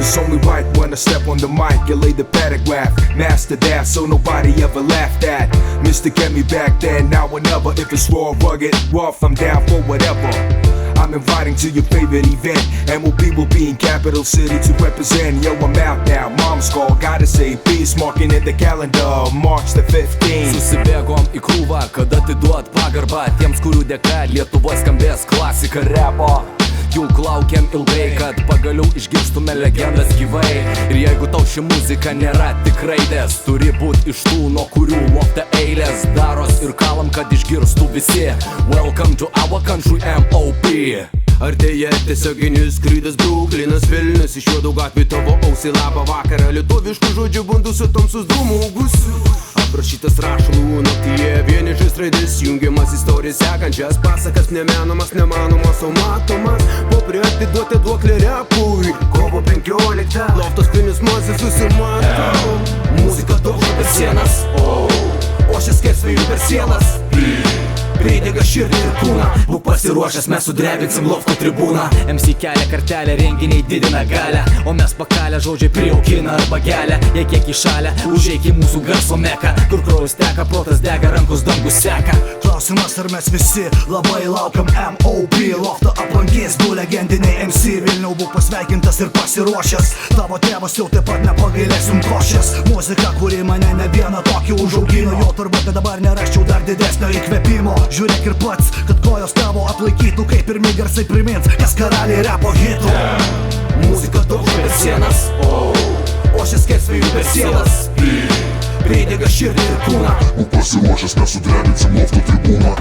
It's only right when I step on the mic and lay the paragraph. Master that so nobody ever laughed at. Mr. Get me back then, now or never. If it's raw, rugged, rough, I'm down for whatever. I'm inviting to your favorite event. MOB will be in capital city to represent. Yo, I'm out now, mom's call, gotta say peace. Marking in the calendar, March the 15th. Susibėgom į krūvą, kada atiduot pagarbą tiems, kurių dėka Lietuvos skambės klasika repo. Juk laukiam ilgai, kad pagaliau išgirstume legendas gyvai. Ir jeigu tau ši muzika nėra tik raidės, turi būt iš tų, nuo kurių lofte eilės daros ir kalam, kad išgirstų visi. Welcome to our country, MOB. Artėja tiesioginis skrydis Bruklinas, Vilnius. Iš juodų gatvių tavo ausį labą vakarą. Lietuviškų žodžių bandų su tamsus dūmų gusiu. Aprašytas rašalų naktyje, vienišas raidės jungiamas istorijas sekančias. Pasakas nemenomas, nemanomas, o matomas. Popri atiduoti duoklę repui. Kovo 15, loftos finis masė susimato. Muzika daužo per sienas, o šis skersvėjų per sienas. Pridega širdį ir kūną, būk pasiruošęs, mes sudrebinsim lofto tribūną. MC kelia kartelę, renginiai didina galę, o mes pakalę žodžiai prijaukina arba gelia. Jei kiek įšalę, užeik į mūsų garso meką, kur kraujas teka, protas dega, rankos dangus seka. Klausimas, ar mes visi labai laukiam MOB. Loftą aplankys du legendiniai MC. Vilniau, būk pasveikintas ir pasiruošęs. Tavo tėvas jau taip pat nepagailėsim košės. Muzika, kuri mane ne vieną tokį užaugino. Jo turbūt dabar nerasčiau dar didesnio įkvėpimo. Žiūrėk ir pats, kad kojos tavo atlaikytų, kaip pirmi garsai primins, kas karaliai repo hitų. Muzika daužo per sienas, o šis skersvėjų per sienas. Pridega širdį ir kūną, būk pasiruošęs, mes sudrebinsim lofto tribūną.